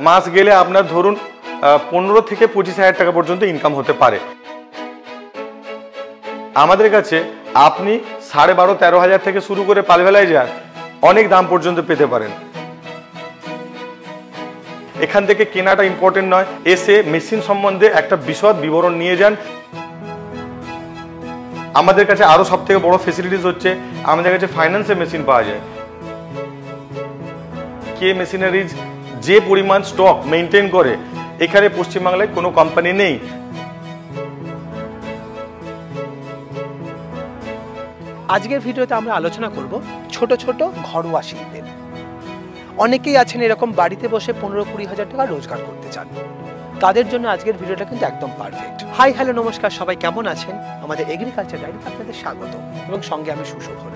মাস গেলে আপনার ধরুন 15 থেকে 25,000 টাকা পর্যন্ত ইনকাম হতে পারে। আমাদের কাছে আপনি 12,500-13,000 থেকে শুরু করে পালভেলাইজার অনেক দাম পর্যন্ত পেতে পারেন। এখান থেকে কেনাটা ইম্পর্টেন্ট নয়, এসে মেশিন সম্বন্ধে একটা বিশদ বিবরণ নিয়ে যান। আমাদের কাছে আরো সব থেকে বড় ফেসিলিটিস হচ্ছে আমাদের কাছে ফাইন্যান্সে মেশিন পাওয়া যায়। কে মেশিনারিজ যে পরিমাণ স্টক মেনটেন করে এখানে পশ্চিমবাংলায় কোনো কোম্পানি নেই। আজকের ভিডিওতে আমরা আলোচনা করব ছোট ছোট ঘরোয়া শিল্পের। অনেকেই আছেন এরকম বাড়িতে বসে 15-20 হাজার টাকা রোজগার করতে চান, তাদের জন্য আজকের ভিডিওটা কিন্তু একদম পারফেক্ট। হাই হ্যালো নমস্কার, সবাই কেমন আছেন? আমাদের এগ্রিকালচার ডায়েরিতে আপনাদের স্বাগত এবং সঙ্গে আমি সুশোভন।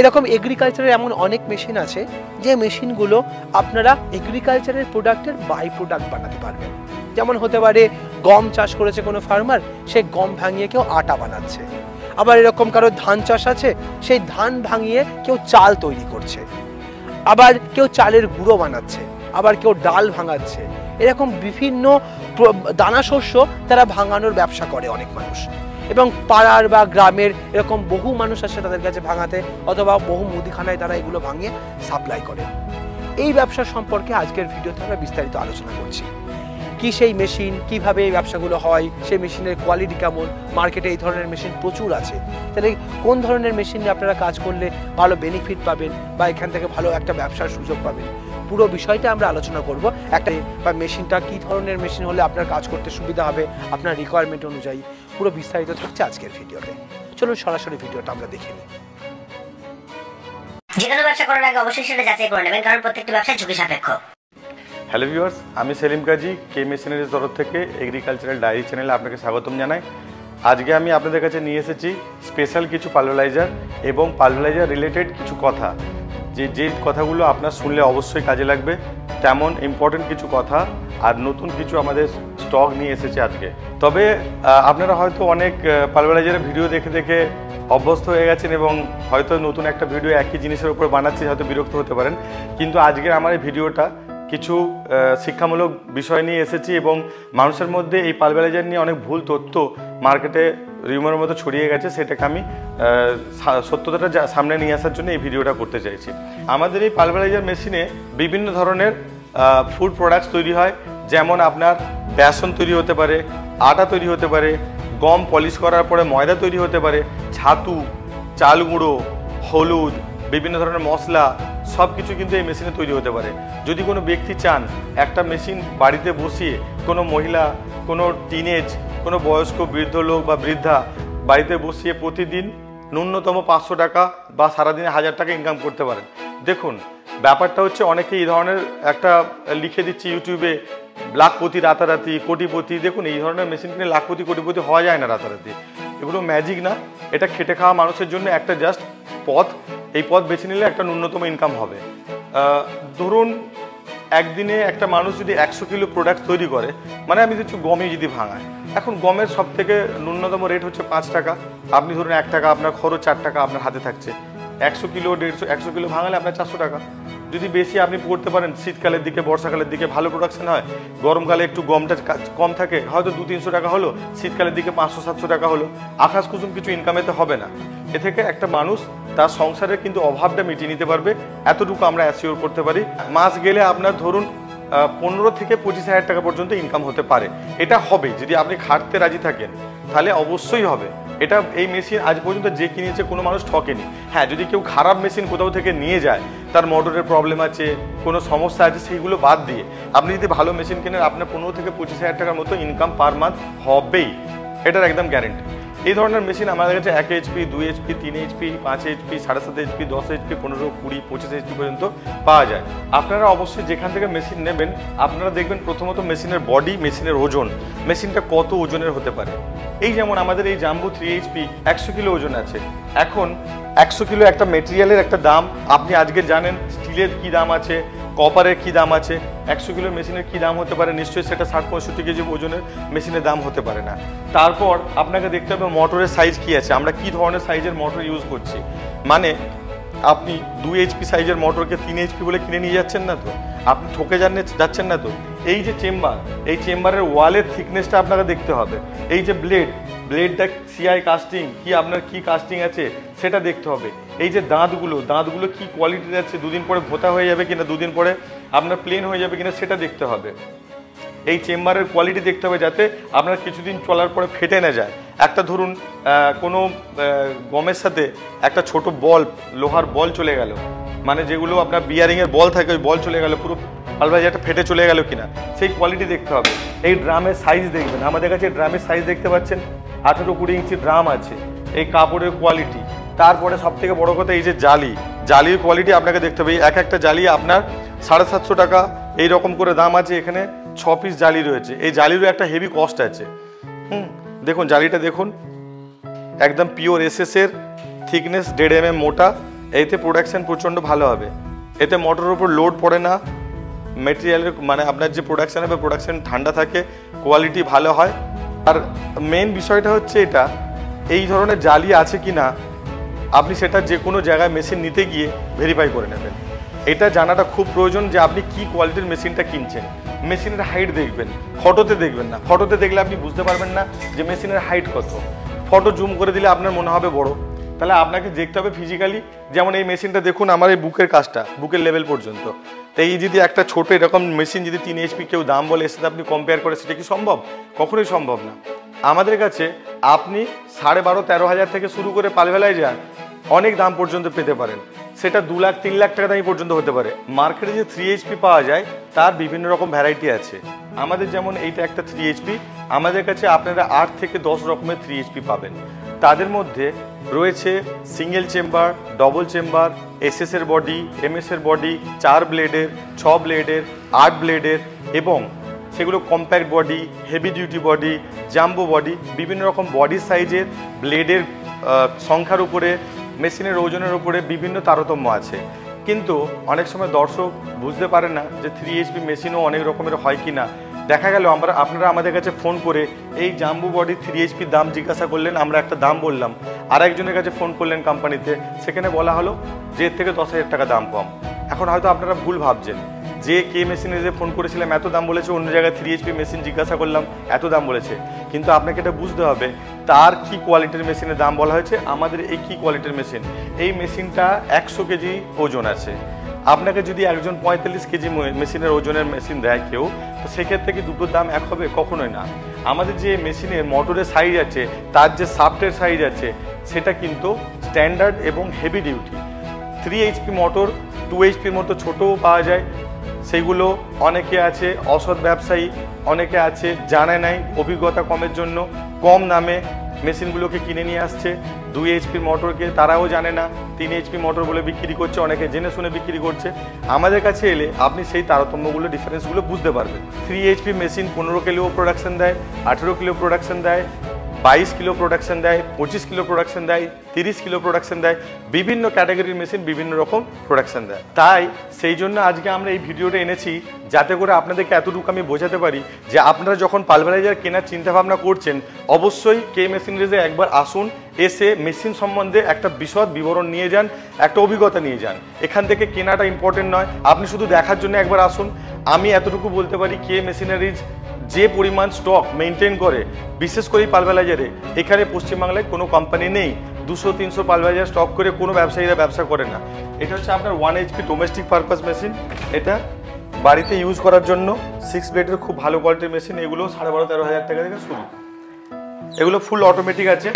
এরকম এগ্রিকালচারের এমন অনেক মেশিন আছে যে মেশিনগুলো আপনারা এগ্রিকালচারের প্রোডাক্টের বাই প্রোডাক্ট বানাতে পারবেন। যেমন হতে পারে গম চাষ করেছে কোনো ফার্মার, সে গম ভাঙিয়ে কেউ আটা বানাচ্ছে। আবার এরকম কারো ধান চাষ আছে, সেই ধান ভাঙিয়ে কেউ চাল তৈরি করছে। আবার কেউ চালের গুঁড়ো বানাচ্ছে, আবার কেউ ডাল ভাঙাচ্ছে। এরকম বিভিন্ন দানা শস্য তারা ভাঙানোর ব্যবসা করে অনেক মানুষ, এবং পাড়ার বা গ্রামের এরকম বহু মানুষ আসে তাদের কাছে ভাঙাতে, অথবা বহু মুদিখানায় তারা এগুলো ভাঙিয়ে সাপ্লাই করে। এই ব্যবসা সম্পর্কে আজকের ভিডিওতে আমরা বিস্তারিত আলোচনা করছি। কি সেই মেশিন, কিভাবে এই ব্যবসাগুলো হয়, সেই মেশিনের কোয়ালিটি কেমন, মার্কেটে এই ধরনের মেশিন প্রচুর আছে, তাহলে কোন ধরনের মেশিন নিয়ে আপনারা কাজ করলে ভালো বেনিফিট পাবেন বা এখান থেকে ভালো একটা ব্যবসার সুযোগ পাবেন, পুরো বিষয়টা আমরা আলোচনা করব। একটা বা মেশিনটা কি ধরনের মেশিন হলে আপনার কাজ করতে সুবিধা হবে আপনার রিকোয়ারমেন্ট অনুযায়ী, পুরো বিস্তারিত থাকছে আজকের ভিডিওতে। চলুন সরাসরি ভিডিওটা আমরা দেখে নিই। যে কোনো ব্যবসা করার আগে অবশ্যই সেটা যাচাই করে নেবেন, কারণ প্রত্যেকটা ব্যবসা ঝুঁকি সাপেক্ষ। হ্যালো ভিউয়ার্স, আমি সেলিম কাজী, কে মেশিনারিজ তরফ থেকে এগ্রিকালচারাল ডায়েরি চ্যানেলে আপনাকে স্বাগতম জানাই। আজকে আমি আপনাদের কাছে নিয়ে এসেছি স্পেশাল কিছু পালভেলাইজার এবং পালভেলাইজার রিলেটেড কিছু কথা, যে কথাগুলো আপনার শুনলে অবশ্যই কাজে লাগবে, তেমন ইম্পর্টেন্ট কিছু কথা আর নতুন কিছু আমাদের স্টক নিয়ে এসেছে আজকে। তবে আপনারা হয়তো অনেক পালভেলাইজারের ভিডিও দেখে দেখে অভ্যস্ত হয়ে গেছেন এবং হয়তো নতুন একটা ভিডিও একই জিনিসের উপর বানাচ্ছি, হয়তো বিরক্ত হতে পারেন। কিন্তু আজকে আমার এই ভিডিওটা কিছু শিক্ষামূলক বিষয় নিয়ে এসেছি এবং মানুষের মধ্যে এই পালভেলাইজার নিয়ে অনেক ভুল তথ্য মার্কেটে রিউমারের মতো ছড়িয়ে গেছে, সেটাকে আমি সত্যতাটা সামনে নিয়ে আসার জন্য এই ভিডিওটা করতে চাইছি। আমাদের এই পালভেলাইজার মেশিনে বিভিন্ন ধরনের ফুড প্রোডাক্টস তৈরি হয়, যেমন আপনার বেসন তৈরি হতে পারে, আটা তৈরি হতে পারে, গম পলিশ করার পরে ময়দা তৈরি হতে পারে, ছাতু, চাল গুঁড়ো, হলুদ, বিভিন্ন ধরনের মশলা, সব কিছু কিন্তু এই মেশিনে তৈরি হতে পারে। যদি কোনো ব্যক্তি চান একটা মেশিন বাড়িতে বসিয়ে, কোনো মহিলা, কোনো টিনেজ, কোনো বয়স্ক বৃদ্ধ লোক বা বৃদ্ধা বাড়িতে বসিয়ে প্রতিদিন ন্যূনতম 500 টাকা বা সারাদিনে 1000 টাকা ইনকাম করতে পারেন। দেখুন, ব্যাপারটা হচ্ছে অনেকে এই ধরনের একটা লিখে দিচ্ছে ইউটিউবে লাখপতি রাতারাতি, কোটিপতি। দেখুন, এই ধরনের মেশিন কিনে লাখপতি কোটিপতি হওয়া যায় না রাতারাতি, এগুলো ম্যাজিক না। এটা খেটে খাওয়া মানুষের জন্য একটা জাস্ট পথ। এই পথ বেছে নিলে একটা ন্যূনতম ইনকাম হবে। ধরুন একদিনে একটা মানুষ যদি 100 কিলো প্রোডাক্ট তৈরি করে, মানে আমি দিচ্ছি গমই যদি ভাঙায়, এখন গমের সব থেকে ন্যূনতম রেট হচ্ছে 5 টাকা। আপনি ধরুন 1 টাকা, আপনার খরচ 4 টাকা আপনার হাতে থাকছে। 100 কিলো 150 কিলো ভাঙালে আপনার 400 টাকা। যদি বেশি আপনি করতে পারেন, শীতকালের দিকে বর্ষাকালের দিকে ভালো প্রোডাকশন হয়, গরমকালে একটু গমটা কম থাকে, হয়তো 200-300 টাকা হলো, শীতকালের দিকে 500-700 টাকা হলো, আকাশ কুসুম কিছু ইনকামেতে হবে না। এ থেকে একটা মানুষ তার সংসারের কিন্তু অভাবটা মিটিয়ে নিতে পারবে, এতটুকু আমরা অ্যাসিওর করতে পারি। মাস গেলে আপনার ধরুন 15 থেকে 25 হাজার টাকা পর্যন্ত ইনকাম হতে পারে। এটা হবে যদি আপনি খাটতে রাজি থাকেন, তাহলে অবশ্যই হবে। এটা এই মেশিন আজ পর্যন্ত যে কিনেছে কোনো মানুষ ঠকেনি। হ্যাঁ, যদি কেউ খারাপ মেশিন কোথাও থেকে নিয়ে যায়, তার মোটরের প্রবলেম আছে, কোনো সমস্যা আছে, সেইগুলো বাদ দিয়ে আপনি যদি ভালো মেশিন কেনেন, আপনার 15 থেকে 25 হাজার টাকার মতো ইনকাম পার মান্থ হবেই, এটার একদম গ্যারেন্টি। এই ধরনের মেশিন আমাদের কাছে 1 HP, 2 HP, 3 HP, 5 HP, 7.5 HP, 10 HP, 15, 20, 25 HP পর্যন্ত পাওয়া যায়। আপনারা অবশ্যই যেখান থেকে মেশিন নেবেন, আপনারা দেখবেন প্রথমত মেশিনের বডি, মেশিনের ওজন, মেশিনটা কত ওজনের হতে পারে। এই যেমন আমাদের এই জাম্বু 3 HP 100 কিলো ওজন আছে। এখন 100 কিলো একটা মেটেরিয়ালের একটা দাম আপনি আজকে জানেন, স্টিলের কি দাম আছে, কপারের কি দাম আছে, 100 কিলো মেশিনের কি দাম হতে পারে, নিশ্চয়ই সেটা 60-65 কেজি ওজনের মেশিনের দাম হতে পারে না। তারপর আপনাকে দেখতে হবে মোটরের সাইজ কি আছে, আমরা কি ধরনের সাইজের মোটর ইউজ করছি। মানে আপনি 2 HP সাইজের মোটরকে 3 HP বলে কিনে নিয়ে যাচ্ছেন না তো, আপনি ঠকে যাচ্ছেন না তো? এই যে চেম্বার, এই চেম্বারের ওয়ালের থিকনেসটা আপনাকে দেখতে হবে। এই যে ব্লেডটা সিআই কাস্টিং কি, আপনার কি কাস্টিং আছে সেটা দেখতে হবে। এই যে দাঁতগুলো কি কোয়ালিটির আছে, দুদিন পরে ভোঁতা হয়ে যাবে কিনা, দুদিন পরে আপনার প্লেন হয়ে যাবে কিনা সেটা দেখতে হবে। এই চেম্বারের কোয়ালিটি দেখতে হবে যাতে আপনার কিছুদিন চলার পরে ফেটে না যায়। একটা ধরুন কোনো গমের সাথে একটা ছোট বল, লোহার বল চলে গেল, মানে যেগুলো আপনার বিয়ারিংয়ের বল থাকে, ওই বল চলে গেল, পুরো পালভাইজারটা ফেটে চলে গেল কিনা সেই কোয়ালিটি দেখতে হবে। এই ড্রামের সাইজ দেখবেন, আমাদের কাছে ড্রামের সাইজ দেখতে পাচ্ছেন 18-20 ইঞ্চি ড্রাম আছে। এই কাপড়ের কোয়ালিটি, তারপরে সব থেকে বড় কথা এই যে জালির কোয়ালিটি আপনাকে দেখতে হবে। এক একটা জালি আপনার 750 টাকা এইরকম করে দাম আছে। এখানে 6 পিস জালি রয়েছে। এই জালিরও একটা হেভি কস্ট আছে। দেখুন জালিটা দেখুন, একদম পিওর এসএস এর, থিকনেস 1.5 mm মোটা। এতে প্রোডাকশন প্রচণ্ড ভালো হবে। এতে মোটরের উপর লোড পড়ে না, মেটেরিয়ালের মানে আপনার যে প্রোডাকশন হবে প্রোডাকশন ঠান্ডা থাকে, কোয়ালিটি ভালো হয়। আর মেন বিষয়টা হচ্ছে এটা, এই ধরনের জালি আছে কি না আপনি সেটা যে কোনো জায়গায় মেশিন নিতে গিয়ে ভেরিফাই করে নেবেন। এটা জানাটা খুব প্রয়োজন যে আপনি কি কোয়ালিটির মেশিনটা কিনছেন। মেশিনের হাইট দেখবেন, ফটোতে দেখবেন না। ফটোতে দেখলে আপনি বুঝতে পারবেন না যে মেশিনের হাইট কত। ফটো জুম করে দিলে আপনার মনে হবে বড়, তাহলে আপনাকে দেখতে হবে ফিজিক্যালি। যেমন এই মেশিনটা দেখুন, আমার এই বুকের কাজটা, বুকের লেভেল পর্যন্ত। তাই এই যদি একটা ছোট এরকম মেশিন যদি 3 HP কেউ দাম বলে, এর সাথে আপনি কম্পেয়ার করে সেটা কি সম্ভব? কখনোই সম্ভব না। আমাদের কাছে আপনি 12,500-13 হাজার থেকে শুরু করে পালভাইজার অনেক দাম পর্যন্ত পেতে পারেন। সেটা 2 লাখ 3 লাখ টাকা দামি পর্যন্ত হতে পারে। মার্কেটে যে 3 HP পাওয়া যায় তার বিভিন্ন রকম ভ্যারাইটি আছে। আমাদের যেমন এইটা একটা 3 HP, আমাদের কাছে আপনারা 8 থেকে 10 রকমের 3 HP পাবেন। তাদের মধ্যে রয়েছে single chamber, double chamber, SS এর বডি, এমএস এর বডি, 4 ব্লেডের, 6 ব্লেডের, 8 ব্লেডের, এবং সেগুলো compact body, heavy duty body, jumbo body, বিভিন্ন রকম বডি সাইজের, ব্লেডের সংখ্যার উপরে, মেশিনের ওজনের উপরে বিভিন্ন তারতম্য আছে। কিন্তু অনেক সময় দর্শক বুঝতে পারে না যে 3 HP মেশিনও অনেক রকমের হয় কি না। দেখা গেল আপনারা আমাদের কাছে ফোন করে এই জাম্বো বডি 3 HP দাম জিজ্ঞাসা করলেন, আমরা একটা দাম বললাম। আর একজনের কাছে ফোন করলেন কোম্পানিতে, সেখানে বলা হলো যে এর থেকে 10,000 টাকা দাম কম। এখন হয়তো আপনারা ভুল ভাবছেন যে কে মেশিনে যে ফোন করেছিলাম এত দাম বলেছে, অন্য জায়গায় 3 HP মেশিন জিজ্ঞাসা করলাম এত দাম বলেছে। কিন্তু আপনাকে এটা বুঝতে হবে তার কি কোয়ালিটির মেশিনের দাম বলা হয়েছে। আমাদের এই কি কোয়ালিটির মেশিন, এই মেশিনটা 100 কেজি ওজন আছে। আপনাকে যদি একজন 45 কেজি মেশিনের ওজনের মেশিন দেয় কেউ, তো সেক্ষেত্রে কি দুটোর দাম এক হবে? কখনোই না। আমাদের যে মেশিনের মোটরের সাইজ আছে, তার যে শাফটের সাইজ আছে, সেটা কিন্তু স্ট্যান্ডার্ড এবং হেভি ডিউটি। 3 HP মোটর 2 HPর মতো ছোটও পাওয়া যায়। সেইগুলো অনেকে আছে অসৎ ব্যবসায়ী, অনেকে আছে জানে নাই, অভিজ্ঞতা কমের জন্য কম দামে মেশিনগুলোকে কিনে নিয়ে আসছে। 2 HP মোটরকে তারাও জানে না, 3 HP মোটর বলে বিক্রি করছে, অনেকে জেনে শুনে বিক্রি করছে। আমাদের কাছে এলে আপনি সেই তারতম্যগুলো, ডিফারেন্সগুলো বুঝতে পারবেন। 3 HP মেশিন 15 কিলো প্রোডাকশন দেয়, 18 কিলো প্রোডাকশন দেয়, 22 কিলো প্রোডাকশন দেয়, 25 কিলো প্রোডাকশন দেয়, 30 কিলো প্রোডাকশন দেয়। বিভিন্ন ক্যাটাগরির মেশিন বিভিন্ন রকম প্রোডাকশন দেয়। তাই সেই জন্য আজকে আমরা এই ভিডিওটা এনেছি, যাতে করে আপনাদেরকে এতটুকু আমি বোঝাতে পারি যে আপনারা যখন পালভারাইজার কেনার চিন্তাভাবনা করছেন, অবশ্যই কে মেশিনারিজে একবার আসুন, এসে মেশিন সম্বন্ধে একটা বিশদ বিবরণ নিয়ে যান, একটা অভিজ্ঞতা নিয়ে যান। এখান থেকে কেনাটা ইম্পর্টেন্ট নয়, আপনি শুধু দেখার জন্য একবার আসুন। আমি এতটুকু বলতে পারি, কে মেশিনারিজ যে পরিমাণ স্টক মেনটেন করে, বিশেষ করে পালভারাইজারে, এখানে পশ্চিমবাংলায় কোনো কোম্পানি নেই 200-300 পালভারাইজার স্টক করে কোনো ব্যবসায়ীরা ব্যবসা করে না। এটা হচ্ছে আপনার 1 HP ডোমেস্টিক পারপাস মেশিন। এটা বাড়িতে ইউজ করার জন্য 6 ব্লেডের খুব ভালো কোয়ালিটির মেশিন। এগুলো 12,500-13 হাজার টাকা থেকে শুরু। এগুলো ফুল অটোমেটিক আছে।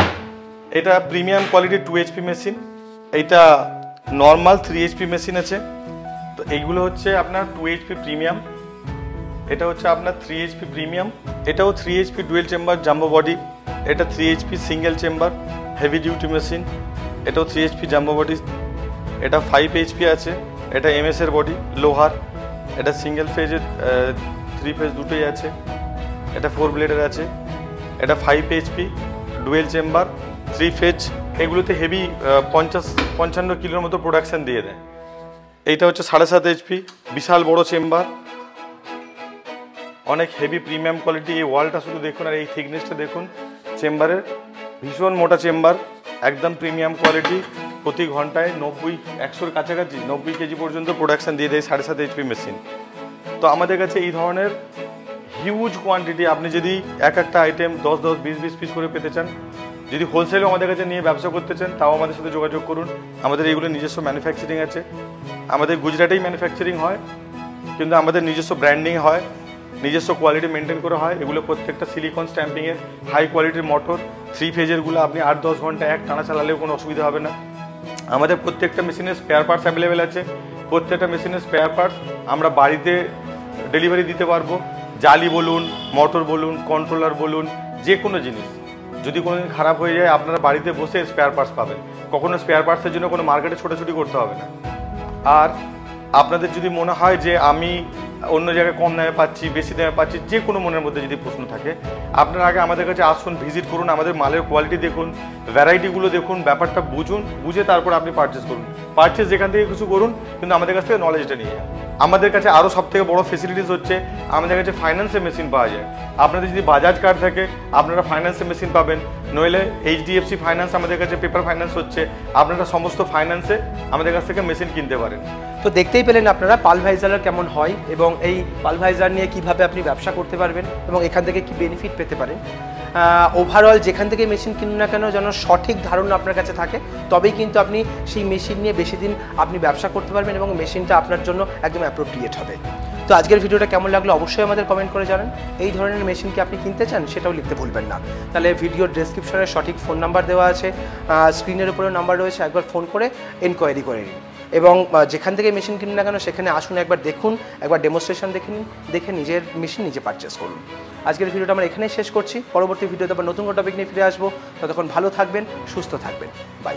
এটা প্রিমিয়াম কোয়ালিটির 2 HP মেশিন। এইটা নর্মাল 3 HP মেশিন আছে। তো এইগুলো হচ্ছে আপনার 2 HP প্রিমিয়াম। এটা হচ্ছে আপনার 3 HP প্রিমিয়াম। এটাও 3 HP dual chamber jumbo body. এটা 3 HP single chamber heavy duty machine. এটাও 3 HP জাম্বো বডি। এটা 5 HP আছে। এটা MS এর বডি লোহার। এটা সিঙ্গেল ফেজের 3 ফেজ দুটোই আছে। এটা 4 ব্লেডের আছে। এটা 5 HP ডুয়েল চেম্বার 3 ফেজ। এগুলোতে হেভি 50-55 কিলোর মতো প্রোডাকশন দিয়ে দেয়। এইটা হচ্ছে 7.5 HP বিশাল বড় চেম্বার, অনেক হেভি প্রিমিয়াম কোয়ালিটি। এই ওয়ালটা শুধু দেখুন আর এই থিকনেসটা দেখুন চেম্বারের, ভীষণ মোটা চেম্বার, একদম প্রিমিয়াম কোয়ালিটি। প্রতি ঘন্টায় 90-100-র কাছাকাছি 90 কেজি পর্যন্ত প্রোডাকশন দিয়ে দেয় 7.5 HP মেশিন। তো আমাদের কাছে এই ধরনের হিউজ কোয়ান্টিটি, আপনি যদি একটা আইটেম 10 20 পিস করে পেতে চান, যদি হোলসেলও আমাদের কাছে নিয়ে ব্যবসা করতে চান, তাও আমাদের সাথে যোগাযোগ করুন। আমাদের এইগুলো নিজস্ব ম্যানুফ্যাকচারিং আছে, আমাদের গুজরাটেই ম্যানুফ্যাকচারিং হয়, কিন্তু আমাদের নিজস্ব ব্র্যান্ডিং হয়, নিজস্ব কোয়ালিটি মেনটেন করা হয়। এগুলো প্রত্যেকটা সিলিকন স্ট্যাম্পিংয়ের হাই কোয়ালিটির মোটর, 3 ফেজেরগুলো আপনি 8-10 ঘন্টা এক টানা চালালেও কোনো অসুবিধা হবে না। আমাদের প্রত্যেকটা মেশিনের স্পেয়ার পার্টস অ্যাভেলেবেল আছে। প্রত্যেকটা মেশিনের স্পেয়ার পার্টস আমরা বাড়িতে ডেলিভারি দিতে পারবো। জালি বলুন, মোটর বলুন, কন্ট্রোলার বলুন, যে কোনো জিনিস যদি কোনো দিন খারাপ হয়ে যায়, আপনারা বাড়িতে বসে স্পেয়ার পার্টস পাবেন। কখনো স্পেয়ার পার্টসের জন্য কোনো মার্কেটে ছোটাছুটি করতে হবে না। আর আপনাদের যদি মনে হয় যে আমি অন্য জায়গায় কম দামে পাচ্ছি, বেশি দামে পাচ্ছি, যে কোনো মনের মধ্যে যদি প্রশ্ন থাকে, আপনারা আগে আমাদের কাছে আসুন, ভিজিট করুন, আমাদের মালের কোয়ালিটি দেখুন, ভ্যারাইটিগুলো দেখুন, ব্যাপারটা বুঝুন, বুঝে তারপর আপনি পারচেস করুন। পারচেস যেখান থেকে কিছু করুন, কিন্তু আমাদের কাছ থেকে নলেজটা নিয়ে যান। আমাদের কাছে আরও সবথেকে বড় ফেসিলিটিস হচ্ছে আমাদের কাছে ফাইন্যান্সের মেশিন পাওয়া যায়। আপনাদের যদি বাজাজ কার্ড থাকে, আপনারা ফাইন্যান্সের মেশিন পাবেন, নইলে HDFC ফাইন্যান্স আমাদের কাছে পেপার ফাইন্যান্স হচ্ছে, আপনারা সমস্ত ফাইন্যান্সে আমাদের কাছ থেকে মেশিন কিনতে পারেন। তো দেখতেই পেলেন আপনারা পালভাইজার কেমন হয় এবং এই পালভাইজার নিয়ে কিভাবে আপনি ব্যবসা করতে পারবেন এবং এখান থেকে কি বেনিফিট পেতে পারেন। ওভারঅল যেখান থেকে মেশিন কিনুন না কেন, যেন সঠিক ধারণা আপনার কাছে থাকে, তবেই কিন্তু আপনি সেই মেশিন নিয়ে বেশি দিন আপনি ব্যবসা করতে পারবেন এবং মেশিনটা আপনার জন্য একদম অ্যাপ্রোপ্রিয়েট হবে। তো আজকের ভিডিওটা কেমন লাগলো অবশ্যই আমাদের কমেন্ট করে জানান। এই ধরনের মেশিন কি আপনি কিনতে চান সেটাও লিখতে ভুলবেন না। তাহলে ভিডিওর ডেসক্রিপশনে সঠিক ফোন নাম্বার দেওয়া আছে, স্ক্রিনের উপরেও নাম্বার রয়েছে, একবার ফোন করে এনকোয়ারি করে নিন এবং যেখান থেকে মেশিন কিনুন না কেন সেখানে আসুন, একবার দেখুন, একবার ডেমোস্ট্রেশন দেখে নিন, দেখে নিজের মেশিন নিজে পারচেস করুন। আজকের ভিডিওটা আমরা এখানেই শেষ করছি। পরবর্তী ভিডিওতে আবার নতুন কোনো টপিক নিয়ে ফিরে আসবো। ততক্ষণ ভালো থাকবেন, সুস্থ থাকবেন। বাই।